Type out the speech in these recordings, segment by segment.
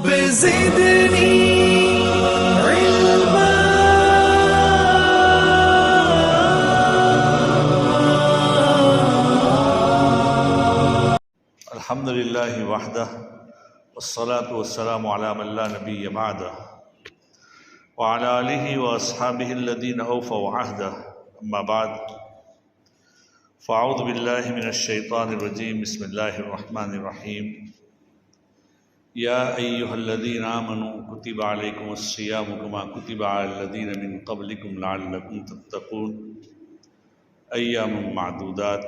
رب زدني علما الحمد للہ وحدہ والصلاة والسلام علی من لا نبی بعدہ وعلی آلہ واصحابہ الذین اوفوا عہدہ اما بعد فاعوذ باللہ من الشیطان الرجیم بسم اللہ الرحمن الرحیم یا ایہا الذین آمنوا کتب علیکم الصیام کما کتب علی الذین من قبلکم لعلکم تتقون ایام معدودات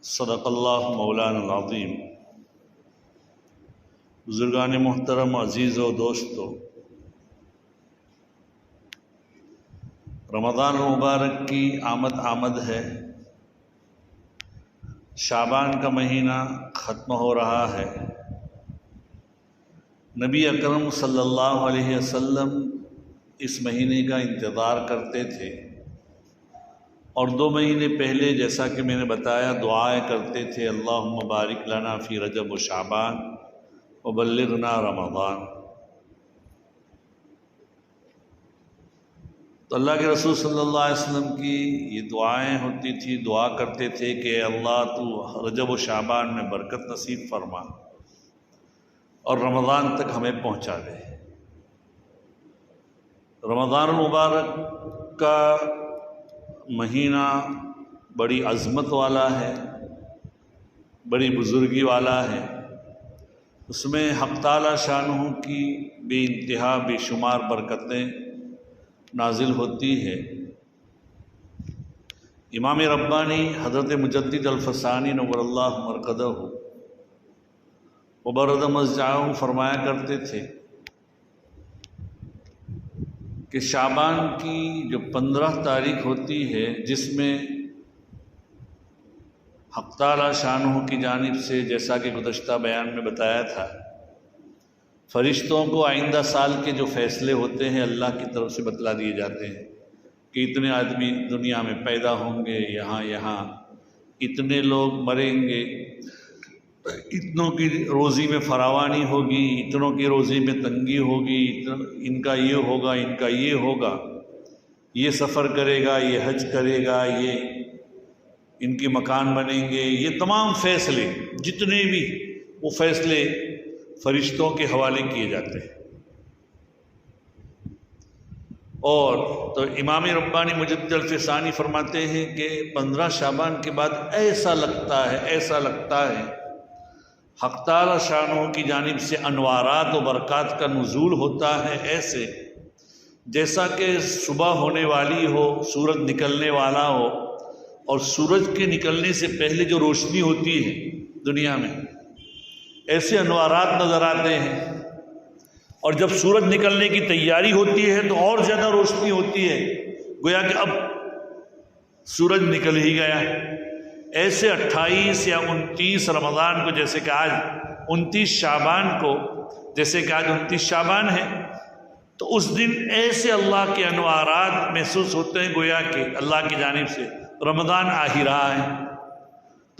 صدق اللہ مولانا العظیم۔ بزرگان محترم، عزیز و دوستو، رمضان المبارک کی آمد ہے۔ شعبان کا مہینہ ختم ہو رہا ہے۔ نبی اکرم صلی اللہ علیہ وسلم اس مہینے کا انتظار کرتے تھے، اور 2 مہینے پہلے جیسا کہ میں نے بتایا دعائیں کرتے تھے، اللہم بارک لنا فی رجب و شعبان وبلغنا رمضان۔ تو اللہ کے رسول صلی اللہ علیہ وسلم کی یہ دعائیں ہوتی تھی، دعا کرتے تھے کہ اللہ تو رجب و شعبان میں برکت نصیب فرما اور رمضان تک ہمیں پہنچا دے۔ رمضان المبارک کا مہینہ بڑی عظمت والا ہے، بڑی بزرگی والا ہے۔ اس میں حق تعالی شانہ کی بے انتہا بے شمار برکتیں نازل ہوتی ہے۔ امام ربانی حضرت مجدد الفسانی نور اللہ مرقدہ وبرد مضجعہ فرمایا کرتے تھے کہ شعبان کی جو 15 تاریخ ہوتی ہے، جس میں حق تعالی شانہ کی جانب سے جیسا کہ گزشتہ بیان میں بتایا تھا، فرشتوں کو آئندہ سال کے جو فیصلے ہوتے ہیں اللہ کی طرف سے بتلا دیے جاتے ہیں کہ اتنے آدمی دنیا میں پیدا ہوں گے، یہاں اتنے لوگ مریں گے، اتنوں کی روزی میں فراوانی ہوگی، اتنوں کی روزی میں تنگی ہوگی، ان کا یہ ہوگا، ان کا یہ ہوگا، یہ سفر کرے گا، یہ حج کرے گا، یہ ان کے مکان بنیں گے۔ یہ تمام فیصلے جتنے بھی وہ فیصلے فرشتوں کے حوالے کیے جاتے ہیں۔ اور تو امام ربانی مجدد الفسانی فرماتے ہیں کہ 15 شعبان کے بعد ایسا لگتا ہے حق تعالی شانہ کی جانب سے انوارات و برکات کا نزول ہوتا ہے، ایسے جیسا کہ صبح ہونے والی ہو، سورج نکلنے والا ہو، اور سورج کے نکلنے سے پہلے جو روشنی ہوتی ہے دنیا میں، ایسے انوارات نظر آتے ہیں۔ اور جب سورج نکلنے کی تیاری ہوتی ہے تو اور زیادہ روشنی ہوتی ہے، گویا کہ اب سورج نکل ہی گیا۔ ایسے 28 یا 29 رمضان کو، جیسے کہ آج 29 شعبان کو، جیسے کہ آج 29 شعبان ہے، تو اس دن ایسے اللہ کے انوارات محسوس ہوتے ہیں گویا کہ اللہ کی جانب سے رمضان آ ہی رہا ہے۔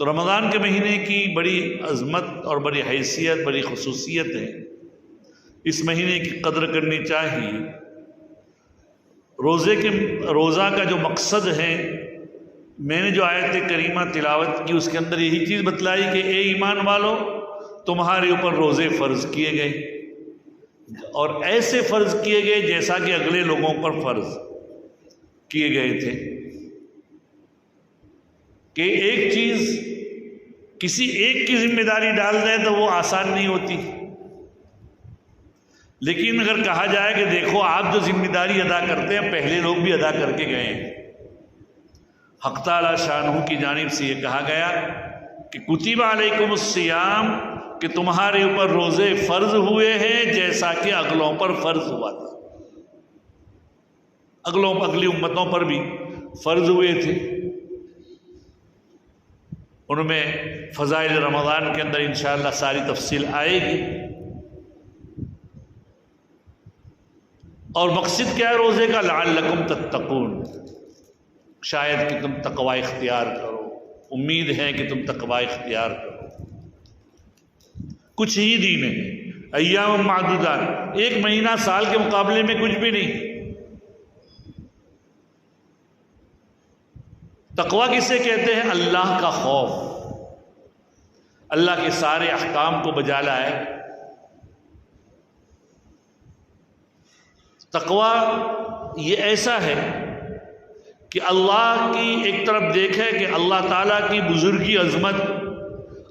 تو رمضان کے مہینے کی بڑی عظمت اور بڑی حیثیت، بڑی خصوصیت ہے۔ اس مہینے کی قدر کرنی چاہیے۔ روزہ کا جو مقصد ہے، میں نے جو آیت کریمہ تلاوت کی اس کے اندر یہی چیز بتلائی کہ اے ایمان والو، تمہارے اوپر روزے فرض کیے گئے، اور ایسے فرض کیے گئے جیسا کہ اگلے لوگوں پر فرض کیے گئے تھے۔ کہ ایک چیز کسی ایک کی ذمہ داری ڈال دے تو وہ آسان نہیں ہوتی، لیکن اگر کہا جائے کہ دیکھو آپ جو ذمہ داری ادا کرتے ہیں پہلے لوگ بھی ادا کر کے گئے ہیں، حق تعالی شانہ کی جانب سے یہ کہا گیا کہ کتب علیکم الصیام، کہ تمہارے اوپر روزے فرض ہوئے ہیں جیسا کہ اگلوں پر فرض ہوا تھا، اگلی امتوں پر بھی فرض ہوئے تھے۔ ان میں فضائل رمضان کے اندر انشاءاللہ ساری تفصیل آئے گی۔ اور مقصد کیا ہے روزے کا؟ لعلکم تتقون، شاید کہ تم تقوی اختیار کرو، امید ہے کہ تم تقوی اختیار کرو۔ کچھ ہی دن ہے، ایام معدودات، ایک مہینہ سال کے مقابلے میں کچھ بھی نہیں۔ تقویٰ کسے کہتے ہیں؟ اللہ کا خوف، اللہ کے سارے احکام کو بجا لائے۔ تقویٰ یہ ایسا ہے کہ اللہ کی ایک طرف دیکھے کہ اللہ تعالیٰ کی بزرگی، عظمت،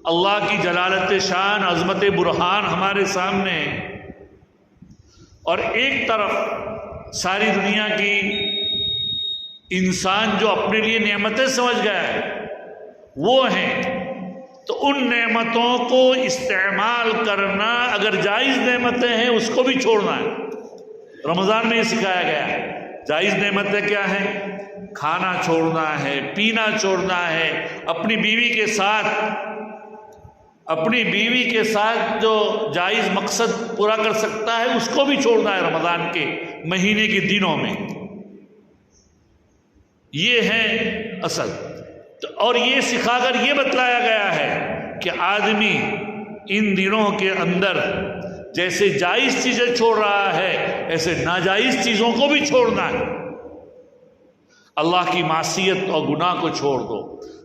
اللہ کی جلالت شان، عظمت برہان ہمارے سامنے ہے، اور ایک طرف ساری دنیا کی انسان جو اپنے لیے نعمتیں سمجھ گیا ہے وہ ہیں، تو ان نعمتوں کو استعمال کرنا، اگر جائز نعمتیں ہیں اس کو بھی چھوڑنا ہے۔ رمضان میں یہ سکھایا گیا ہے۔ جائز نعمتیں کیا ہیں؟ کھانا چھوڑنا ہے، پینا چھوڑنا ہے، اپنی بیوی کے ساتھ جو جائز مقصد پورا کر سکتا ہے اس کو بھی چھوڑنا ہے رمضان کے مہینے کے دنوں میں۔ یہ ہے اصل۔ اور یہ سکھا کر یہ بتلایا گیا ہے کہ آدمی ان دنوں کے اندر جیسے جائز چیزیں چھوڑ رہا ہے ایسے ناجائز چیزوں کو بھی چھوڑنا ہے۔ اللہ کی معصیت اور گناہ کو چھوڑ دو۔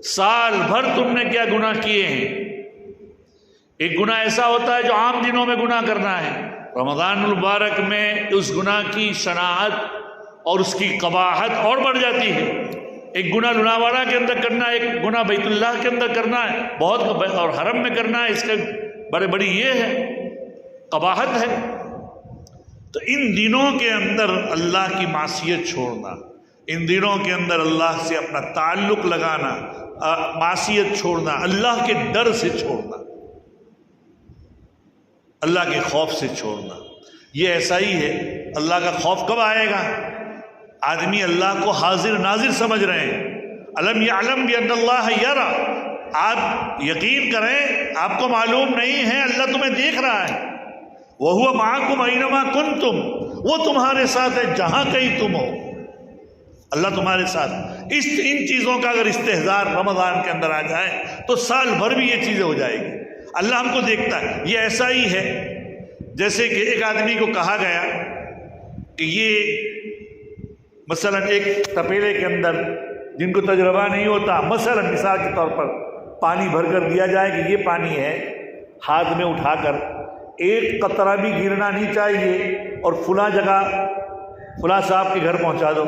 سال بھر تم نے کیا گناہ کیے ہیں؟ ایک گناہ ایسا ہوتا ہے جو عام دنوں میں گناہ کرنا ہے، رمضان المبارک میں اس گناہ کی شناعت اور اس کی قباحت اور بڑھ جاتی ہے۔ ایک گناہ لناوارہ کے اندر کرنا ہے، ایک گناہ بیت اللہ کے اندر کرنا ہے، بہت، اور حرم میں کرنا ہے، اس کا بڑی یہ ہے، قباحت ہے۔ تو ان دنوں کے اندر اللہ کی معصیت چھوڑنا، ان دنوں کے اندر اللہ سے اپنا تعلق لگانا، معصیت چھوڑنا، اللہ کے ڈر سے چھوڑنا، اللہ کے خوف سے چھوڑنا، یہ ایسا ہی ہے۔ اللہ کا خوف کب آئے گا؟ آدمی اللہ کو حاضر ناظر سمجھ رہے ہیں۔ الم یعلم بان اللہ یرا، آپ یقین کریں، آپ کو معلوم نہیں ہے اللہ تمہیں دیکھ رہا ہے۔ وَهُوَ مَعَكُمْ أَيْنَمَا كُنْتُمْ، وہ تمہارے ساتھ ہے جہاں کہیں تم ہو، اللہ تمہارے ساتھ۔ ان چیزوں کا اگر استحضار رمضان کے اندر آ جائے تو سال بھر بھی یہ چیزیں ہو جائے گی۔ اللہ ہم کو دیکھتا ہے۔ یہ ایسا ہی ہے جیسے کہ ایک آدمی کو کہا گیا کہ یہ مثلا ایک تپیلے کے اندر، جن کو تجربہ نہیں ہوتا، مثلا مثال کے طور پر پانی بھر کر دیا جائے کہ یہ پانی ہے، ہاتھ میں اٹھا کر ایک قطرہ بھی گرنا نہیں چاہیے، اور فلاں جگہ فلاں صاحب کے گھر پہنچا دو،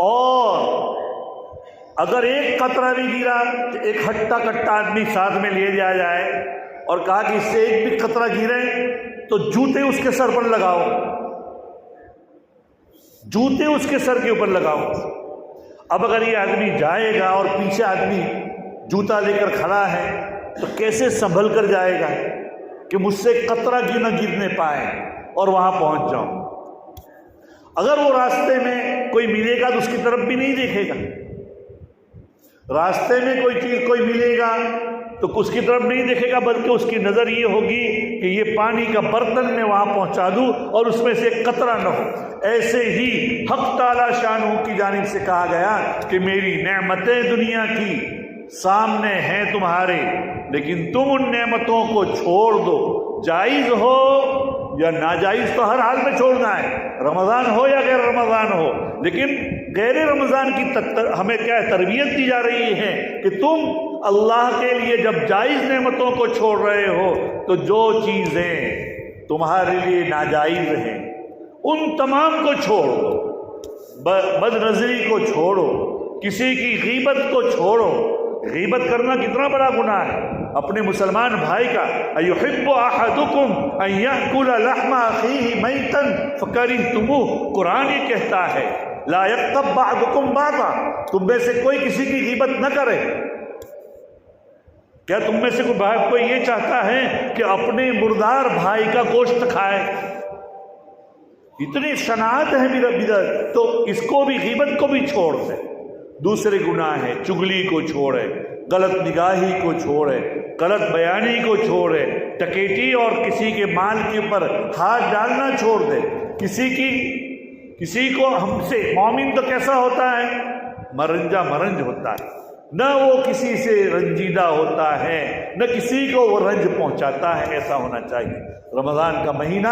اور اگر ایک قطرہ بھی گرا تو ایک ہٹا کٹا آدمی ساتھ میں لے جایا جائے اور کہا کہ اس سے ایک بھی قطرہ گرے تو جوتے اس کے سر پر لگاؤ، جوتے اس کے سر کے اوپر لگاؤ۔ اب اگر یہ آدمی جائے گا اور پیچھے آدمی جوتا لے کر کھڑا ہے تو کیسے سنبھل کر جائے گا کہ مجھ سے قطرہ بھی نہ گرنے پائے اور وہاں پہنچ جاؤں۔ اگر وہ راستے میں کوئی ملے گا تو اس کی طرف بھی نہیں دیکھے گا، راستے میں کوئی چیز کوئی ملے گا تو اس کی طرف نہیں دیکھے گا، بلکہ اس کی نظر یہ ہوگی کہ یہ پانی کا برتن میں وہاں پہنچا دوں اور اس میں سے ایک قطرہ نہ ہو۔ ایسے ہی حق تعالی شانہ کی جانب سے کہا گیا کہ میری نعمتیں دنیا کی سامنے ہیں تمہارے، لیکن تم ان نعمتوں کو چھوڑ دو، جائز ہو یا ناجائز تو ہر حال میں چھوڑنا ہے، رمضان ہو یا غیر رمضان ہو۔ لیکن غیر رمضان کی ہمیں کیا تربیت دی جا رہی ہے کہ تم اللہ کے لیے جب جائز نعمتوں کو چھوڑ رہے ہو تو جو چیزیں تمہارے لیے ناجائز ہیں ان تمام کو چھوڑو، بد نظری کو چھوڑو، کسی کی غیبت کو چھوڑو۔ غیبت کرنا کتنا بڑا گناہ ہے اپنے مسلمان بھائی کا۔ ایحب احدکم ان یاکل لحم اخیہ میتا فکرہتموہ، قرآن یہ کہتا ہے لا یغتب بعضکم بعضا، تم میں سے کوئی کسی کی غیبت نہ کرے۔ کیا تم میں سے کوئی یہ چاہتا ہے کہ اپنے مردار بھائی کا گوشت کھائے؟ اتنی شناعت ہے بدعت، تو اس کو بھی، غیبت کو بھی چھوڑ دے۔ دوسرے گناہ ہے، چگلی کو چھوڑے، غلط نگاہی کو چھوڑے، غلط بیانی کو چھوڑے، ڈکیتی اور کسی کے مال کے اوپر ہاتھ ڈالنا چھوڑ دے۔ کسی کو ہم سے، مومن تو کیسا ہوتا ہے؟ مرنجا مرنج ہوتا ہے، نہ وہ کسی سے رنجیدہ ہوتا ہے نہ کسی کو وہ رنج پہنچاتا ہے. ایسا ہونا چاہیے. رمضان کا مہینہ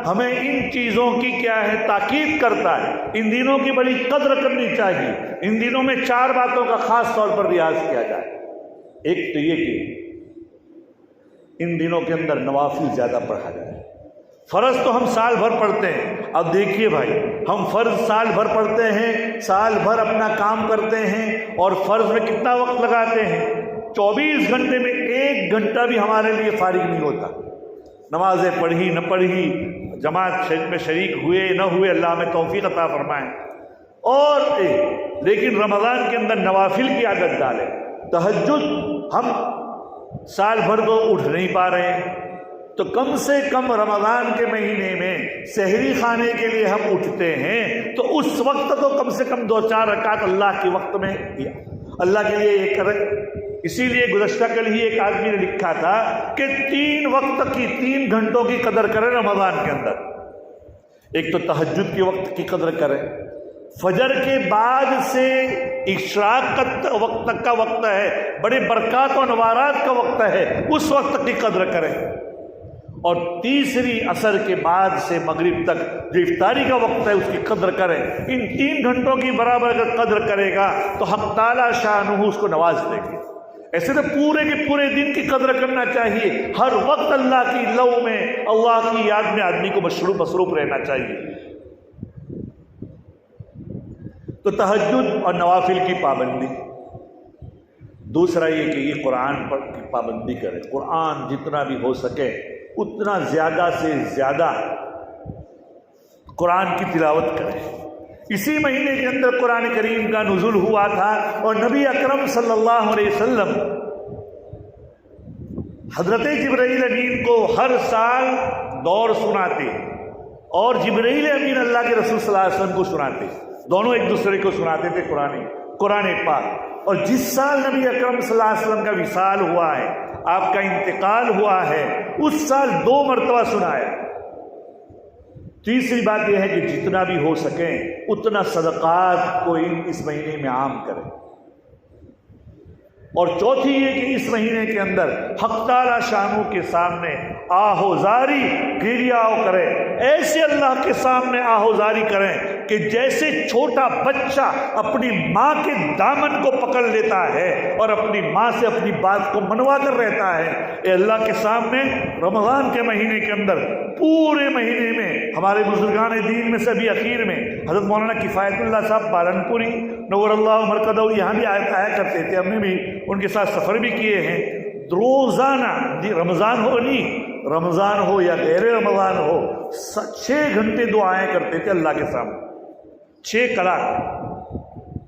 ہمیں ان چیزوں کی کیا ہے تاکید کرتا ہے. ان دنوں کی بڑی قدر کرنی چاہیے. ان دنوں میں 4 باتوں کا خاص طور پر ریاض کیا جائے. ایک تو یہ کہ ان دنوں کے اندر نوافل زیادہ پڑھا جائے. فرض تو ہم سال بھر پڑھتے ہیں. اب دیکھیے بھائی، ہم فرض سال بھر پڑھتے ہیں، سال بھر اپنا کام کرتے ہیں، اور فرض میں کتنا وقت لگاتے ہیں؟ 24 گھنٹے میں 1 گھنٹہ بھی ہمارے لیے فارغ نہیں ہوتا. نمازیں پڑھی نہ پڑھی، جماعت میں شریک ہوئے نہ ہوئے، اللہ ہمیں توفیق عطا فرمائے. اور لیکن رمضان کے اندر نوافل کی عادت ڈالیں. تہجد ہم سال بھر تو اٹھ نہیں پا رہے ہیں، تو کم سے کم رمضان کے مہینے میں سحری کھانے کے لیے ہم اٹھتے ہیں تو اس وقت تو کم سے کم 2-4 رکعت اللہ کے وقت میں اللہ کے لیے یہ کریں. اسی لیے گزشتہ کل ہی ایک آدمی نے لکھا تھا کہ 3 وقت کی 3 گھنٹوں کی قدر کریں رمضان کے اندر. ایک تو تہجد کے وقت کی قدر کریں، فجر کے بعد سے اشراق کا وقت تک کا وقت ہے، بڑے برکات و نوارات کا وقت ہے، اس وقت تک کی قدر کریں. اور تیسری عصر کے بعد سے مغرب تک جو افطاری کا وقت ہے اس کی قدر کریں. ان 3 گھنٹوں کی برابر اگر قدر کرے گا تو حق تعالی شانہ اس کو نواز دیں گے. ایسے تو پورے کے پورے دن کی قدر کرنا چاہیے. ہر وقت اللہ کی لو میں، اللہ کی یاد میں آدمی کو مصروف رہنا چاہیے. تو تہجد اور نوافل کی پابندی. دوسرا یہ کہ یہ قرآن پر کی پابندی کرے. قرآن جتنا بھی ہو سکے اتنا زیادہ سے زیادہ قرآن کی تلاوت کرے. اسی مہینے کے اندر قرآن کریم کا نزول ہوا تھا اور نبی اکرم صلی اللہ علیہ وسلم حضرت جبرائیل امین کو ہر سال دور سناتے اور جبرائیل امین اللہ کے رسول صلی اللہ علیہ وسلم کو سناتے. دونوں ایک دوسرے کو سناتے تھے قرآن پاک. اور جس سال نبی اکرم صلی اللہ علیہ وسلم کا وصال ہوا ہے، آپ کا انتقال ہوا ہے، اس سال 2 مرتبہ سنایا. تیسری بات یہ ہے کہ جتنا بھی ہو سکے اتنا صدقات کو اس مہینے میں عام کریں. اور چوتھی یہ کہ اس مہینے کے اندر حق تعالی شانوں کے سامنے آہوزاری گریاؤ کریں. ایسے اللہ کے سامنے آہوزاری کریں کہ جیسے چھوٹا بچہ اپنی ماں کے دامن کو پکڑ لیتا ہے اور اپنی ماں سے اپنی بات کو منوا کر رہتا ہے. اے اللہ کے سامنے رمضان کے مہینے کے اندر پورے مہینے میں ہمارے بزرگان دین میں سے بھی اخیر میں حضرت مولانا کفایت اللہ صاحب پالنپوری نور اللہ مرکزہ یہاں بھی آیا کرتے تھے. ہم نے بھی ان کے ساتھ سفر بھی کیے ہیں. روزانہ رمضان ہو نہیں، رمضان ہو یا غیر رمضان ہو، 6 گھنٹے دعائیں کرتے تھے اللہ کے سامنے. 6 کلاک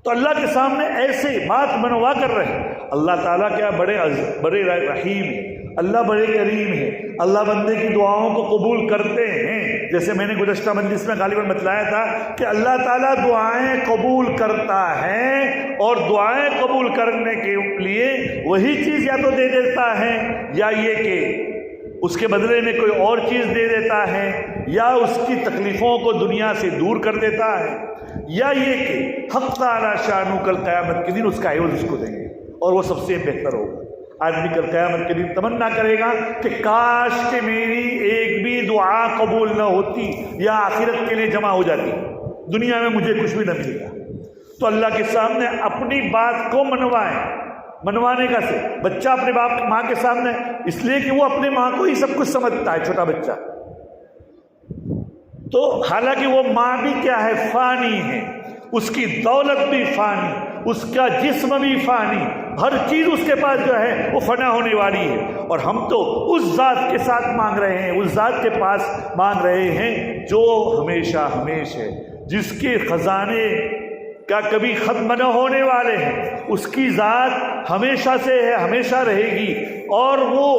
تو اللہ کے سامنے ایسے بات منوا کر رہے. اللہ تعالیٰ کیا بڑے رحیم ہے، اللہ بڑے کریم ہے. اللہ بندے کی دعاؤں کو قبول کرتے ہیں. جیسے میں نے گزشتہ مجلس میں غالباً بتلایا تھا کہ اللہ تعالیٰ دعائیں قبول کرتا ہے، اور دعائیں قبول کرنے کے لیے وہی چیز یا تو دے دیتا ہے، یا یہ کہ اس کے بدلے میں کوئی اور چیز دے دیتا ہے، یا اس کی تکلیفوں کو دنیا سے دور کر دیتا ہے، یا یہ کہ حق تعالی شانہ کل قیامت کے دن اس کا عوض اس کو دیں گے اور وہ سب سے بہتر ہوگا. آدمی کل قیامت کے دن تمنا کرے گا کہ کاش کہ میری ایک بھی دعا قبول نہ ہوتی یا آخرت کے لیے جمع ہو جاتی، دنیا میں مجھے کچھ بھی نہ ملے گا. تو اللہ کے سامنے اپنی بات کو منوائیں. منوانے کا سے بچہ اپنے ماں کے سامنے، اس لیے کہ وہ اپنے ماں کو ہی سب کچھ سمجھتا ہے چھوٹا بچہ. تو حالانکہ وہ ماں بھی کیا ہے، فانی ہے، اس کی دولت بھی فانی، اس کا جسم بھی فانی، ہر چیز اس کے پاس جو ہے وہ فنا ہونے والی ہے. اور ہم تو اس ذات کے ساتھ مانگ رہے ہیں، اس ذات کے پاس مانگ رہے ہیں جو ہمیشہ ہمیش ہے، جس کے خزانے کا کبھی ختم نہ ہونے والے ہیں. اس کی ذات ہمیشہ سے ہے، ہمیشہ رہے گی، اور وہ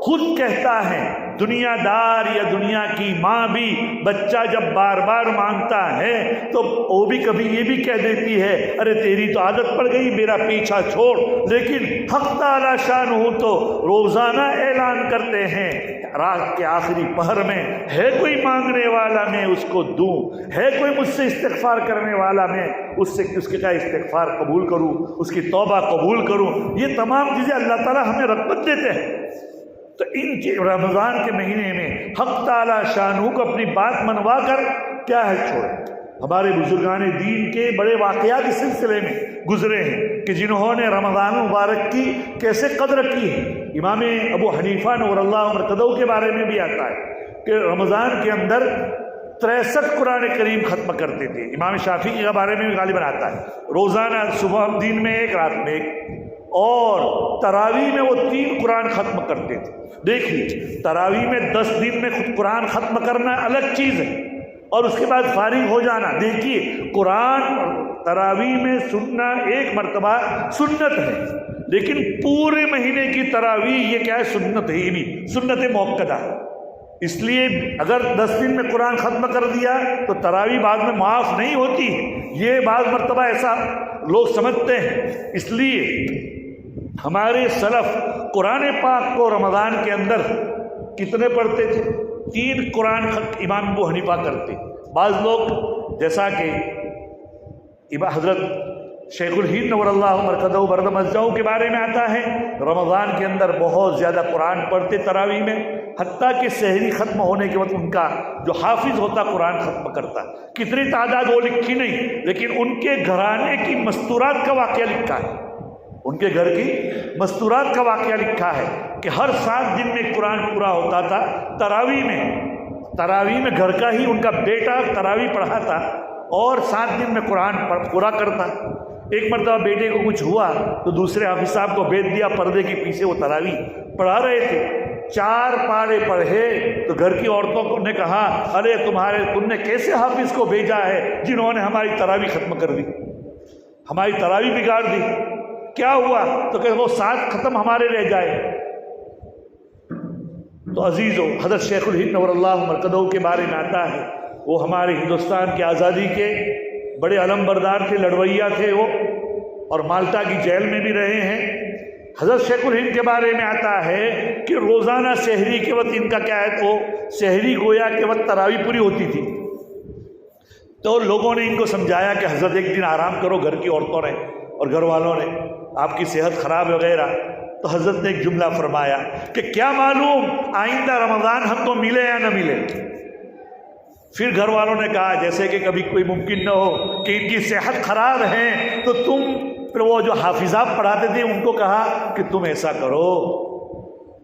خود کہتا ہے دنیا دار یا دنیا کی ماں بھی بچہ جب بار بار مانگتا ہے تو وہ بھی کبھی یہ بھی کہہ دیتی ہے ارے تیری تو عادت پڑ گئی میرا پیچھا چھوڑ، لیکن حق تعالی شانہ تو روزانہ اعلان کرتے ہیں رات کے آخری پہر میں ہے کوئی مانگنے والا میں اس کو دوں، ہے کوئی مجھ سے استغفار کرنے والا میں اس کے کا استغفار قبول کروں، اس کی توبہ قبول کروں۔ یہ تمام چیزیں اللہ تعالیٰ ہمیں رغبت دیتے ہیں۔ تو ان رمضان کے مہینے میں حق تعالی شانہ کو اپنی بات منوا کر کیا ہے چھوڑیں۔ ہمارے بزرگان دین کے بڑے واقعات اس سلسلے میں گزرے ہیں کہ جنہوں نے رمضان مبارک کی کیسے قدر کی ہے۔ امام ابو حنیفہ نور اللہ مرقدہ کے بارے میں بھی آتا ہے کہ رمضان کے اندر 63 قرآن کریم ختم کرتے تھے۔ امام شافعی کے بارے میں بھی غالباً آتا ہے روزانہ صبح دن میں ایک رات میں ایک، اور تراویح میں وہ 3 قرآن ختم کرتے تھے۔ دیکھیے تراویح میں 10 دن میں خود قرآن ختم کرنا الگ چیز ہے اور اس کے بعد فارغ ہو جانا۔ دیکھیے قرآن تراویح میں سننا ایک مرتبہ سنت ہے، لیکن پورے مہینے کی تراویح یہ کیا ہے سنت ہے، یہ بھی سنت موقدہ ہے۔ اس لیے اگر 10 دن میں قرآن ختم کر دیا تو تراویح بعد میں معاف نہیں ہوتی ہے، یہ بعض مرتبہ ایسا لوگ سمجھتے ہیں۔ اس لیے ہمارے سلف قرآن پاک کو رمضان کے اندر کتنے پڑھتے تھے؟ 3 قرآن امام ابو حنیفہ کرتے۔ بعض لوگ جیسا کہ حضرت شیخ الہند نور اللہ مرقدہ برد مزدہ کے بارے میں آتا ہے رمضان کے اندر بہت زیادہ قرآن پڑھتے تراویح میں، حتیٰ کہ سحری ختم ہونے کے وقت ان کا جو حافظ ہوتا قرآن ختم کرتا۔ کتنی تعداد وہ لکھی نہیں، لیکن ان کے گھرانے کی مستورات کا واقعہ لکھا ہے، ان کے گھر کی مستورات کا واقعہ لکھا ہے کہ ہر 7 دن میں قرآن پورا ہوتا تھا۔ تراویح میں گھر کا ہی ان کا بیٹا تراویح پڑھا تھا اور 7 دن میں قرآن پورا کرتا۔ ایک مرتبہ بیٹے کو کچھ ہوا تو دوسرے حافظ صاحب کو بھیج دیا، پردے کے پیچھے وہ تراویح پڑھا رہے تھے۔ 4 پارے پڑھے تو گھر کی عورتوں نے کہا ارے تم نے کیسے حافظ کو بھیجا ہے جنہوں نے ہماری تراویح ختم کر دی، ہماری تراویح بگاڑ دی، کیا ہوا؟ تو کہ وہ 7 ختم ہمارے رہ جائے۔ تو عزیزو حضرت شیخ الہند نور اللہ مرقدہ کے بارے میں آتا ہے وہ ہمارے ہندوستان کی آزادی کے بڑے علم بردار تھے، لڑویا تھے وہ، اور مالٹا کی جیل میں بھی رہے ہیں۔ حضرت شیخ الہند کے بارے میں آتا ہے کہ روزانہ سحری کے وقت ان کا کیا ہے وہ سحری گویا کے وقت تراویح پوری ہوتی تھی۔ تو لوگوں نے ان کو سمجھایا کہ حضرت ایک دن آرام کرو، گھر کی عورتوں نے اور گھر والوں نے، آپ کی صحت خراب ہے وغیرہ۔ تو حضرت نے ایک جملہ فرمایا کہ کیا معلوم آئندہ رمضان ہم کو ملے یا نہ ملے۔ پھر گھر والوں نے کہا جیسے کہ کبھی کوئی ممکن نہ ہو کہ ان کی صحت خراب ہے تو تم، پھر وہ جو حافظات پڑھاتے تھے ان کو کہا کہ تم ایسا کرو،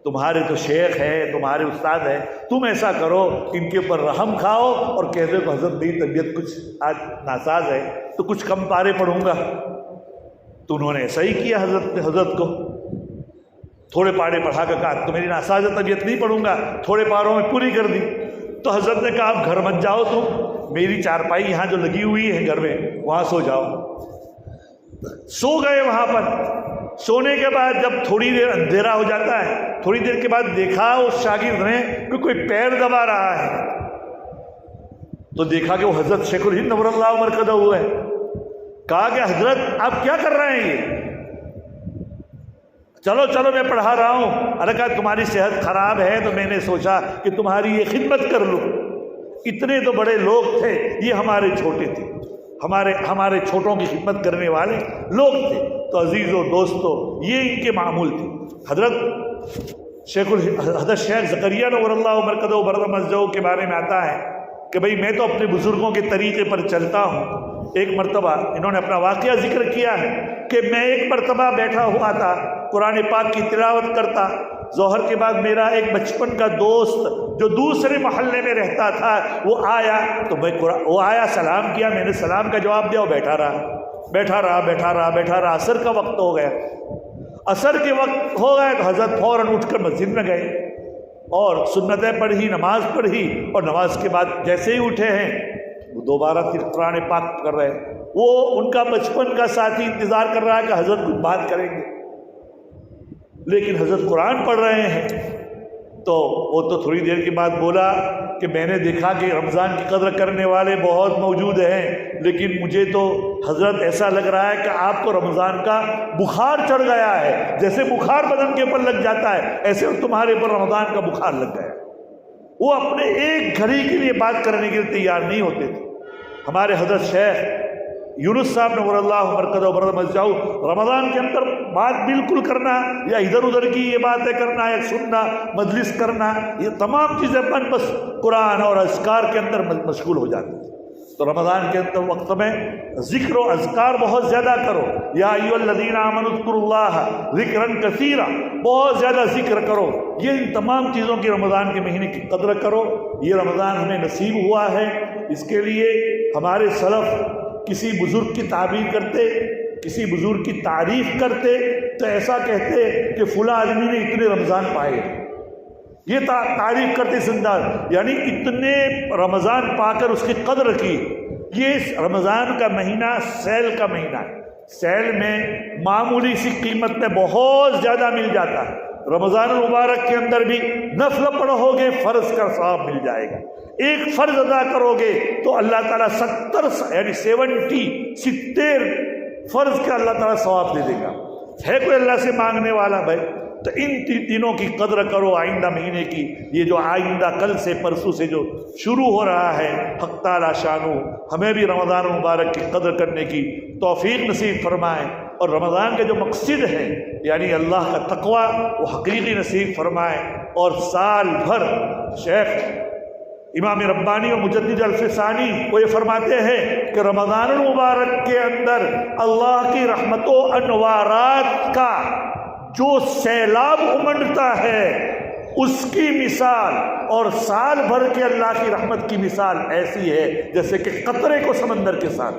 تمہارے تو شیخ ہے، تمہارے استاد ہے، تم ایسا کرو ان کے اوپر رحم کھاؤ اور کہہ دو کہ حضرت میری طبیعت کچھ آج ناساز ہے تو کچھ کم پارے پڑھوں گا۔ تو انہوں نے ایسا ہی کیا، حضرت کو تھوڑے پارے پڑھا کر کہا تو میری ناساز طبیعت نہیں پڑھوں گا، تھوڑے پاروں میں پوری کر دی۔ تو حضرت نے کہا آپ گھر مت جاؤ، تم میری چارپائی یہاں جو لگی ہوئی ہے گھر میں وہاں سو جاؤ۔ سو گئے وہاں پر۔ سونے کے بعد جب تھوڑی دیر اندھیرا ہو جاتا ہے، تھوڑی دیر کے بعد دیکھا اس شاگرد نے کہ کوئی پیر دبا رہا ہے، تو دیکھا کہ وہ حضرت شیخ الہند نور اللہ مرقدہ ہوئے۔ کہا کہ حضرت آپ کیا کر رہے ہیں یہ؟ چلو چلو میں پڑھا رہا ہوں۔ ارے کہا تمہاری صحت خراب ہے تو میں نے سوچا کہ تمہاری یہ خدمت کر لوں۔ اتنے تو بڑے لوگ تھے، یہ ہمارے چھوٹے تھے، ہمارے چھوٹوں کی خدمت کرنے والے لوگ تھے۔ تو عزیزو دوستو یہ ان کے معمول تھے۔ حضرت شیخ زکریا نور اللہ مرقدہ برد مزدہ کے بارے میں آتا ہے کہ بھئی میں تو اپنے بزرگوں کے طریقے پر چلتا ہوں۔ ایک مرتبہ انہوں نے اپنا واقعہ ذکر کیا ہے کہ میں ایک مرتبہ بیٹھا ہوا تھا، قرآن پاک کی تلاوت کرتا۔ ظہر کے بعد میرا ایک بچپن کا دوست جو دوسرے محلے میں رہتا تھا وہ آیا، تو وہ آیا، سلام کیا، میں نے سلام کا جواب دیا، وہ بیٹھا رہا۔ عصر کا وقت ہو گیا۔ عصر کے وقت ہو گئے تو حضرت فوراً اٹھ کر مسجد میں گئے اور سنتیں پڑھی، نماز پڑھی، اور نماز کے بعد جیسے ہی اٹھے ہیں وہ دوبارہ پھر قرآن پاک کر رہے ہیں۔ وہ ان کا بچپن کا ساتھی انتظار کر رہا ہے کہ حضرت کچھ بات کریں گے، لیکن حضرت قرآن پڑھ رہے ہیں۔ تو وہ تو تھوڑی دیر کے بعد بولا کہ میں نے دیکھا کہ رمضان کی قدر کرنے والے بہت موجود ہیں، لیکن مجھے تو حضرت ایسا لگ رہا ہے کہ آپ کو رمضان کا بخار چڑھ گیا ہے، جیسے بخار بدن کے اوپر لگ جاتا ہے ایسے تمہارے اوپر رمضان کا بخار لگ گیا۔ وہ اپنے ایک گھڑی کے لیے بات کرنے کے لیے تیار نہیں ہوتے تھے۔ ہمارے حضرت شیخ یونس صاحب نور اللہ مرکز و برد مجاؤ رمضان کے اندر بات بالکل کرنا یا ادھر ادھر کی یہ باتیں کرنا یا سننا مجلس کرنا، یہ تمام چیزیں بس قرآن اور اذکار کے اندر مشغول ہو جاتی تھی۔ تو رمضان کے اندر وقت میں ذکر و اذکار بہت زیادہ کرو، یا ایھا الذین آمنوا اذکروا اللہ ذکرا کثیرا، بہت زیادہ ذکر کرو۔ یہ ان تمام چیزوں کی رمضان کے مہینے کی قدر کرو۔ یہ رمضان ہمیں نصیب ہوا ہے، اس کے لیے ہمارے سلف کسی بزرگ کی تعبیر کرتے، کسی بزرگ کی تعریف کرتے تو ایسا کہتے کہ فلاں آدمی نے اتنے رمضان پائے، یہ تعریف کرتے اس انداز، یعنی اتنے رمضان پا کر اس کی قدر کی۔ یہ رمضان کا مہینہ سیل کا مہینہ ہے، سیل میں معمولی سی قیمت میں بہت زیادہ مل جاتا ہے۔ رمضان المبارک کے اندر بھی نفل پڑھو گے فرض کا ثواب مل جائے گا، ایک فرض ادا کرو گے تو اللہ تعالیٰ 70 یعنی 70 فرض کا اللہ تعالیٰ ثواب دے دے گا۔ ہے کوئی اللہ سے مانگنے والا بھائی؟ تو ان دنوں کی قدر کرو، آئندہ مہینے کی، یہ جو آئندہ کل سے پرسوں سے جو شروع ہو رہا ہے، حق تعالیٰ شانو ہمیں بھی رمضان المبارک کی قدر کرنے کی توفیق نصیب فرمائے، اور رمضان کے جو مقصد ہے یعنی اللہ کا تقوی وہ حقیقی نصیب فرمائے، اور سال بھر شیخ امام ربانی و مجدد الفسانی وہ یہ فرماتے ہیں کہ رمضان المبارک کے اندر اللہ کی رحمت و انوارات کا جو سیلاب امنڈتا ہے اس کی مثال اور سال بھر کے اللہ کی رحمت کی مثال ایسی ہے جیسے کہ قطرے کو سمندر کے ساتھ،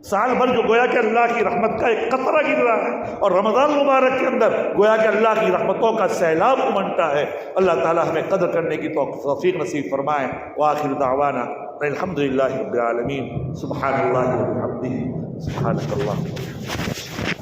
سال بھر جو گویا کہ اللہ کی رحمت کا ایک قطرہ گر رہا ہے، اور رمضان المبارک کے اندر گویا کہ اللہ کی رحمتوں کا سیلاب امنڈتا ہے۔ اللہ تعالی ہمیں قدر کرنے کی توفیق نصیب فرمائے۔ وآخر دعوانا الحمدللہ رب العالمین۔ سبحان اللہ و بحمدہ، سبحانک اللہم۔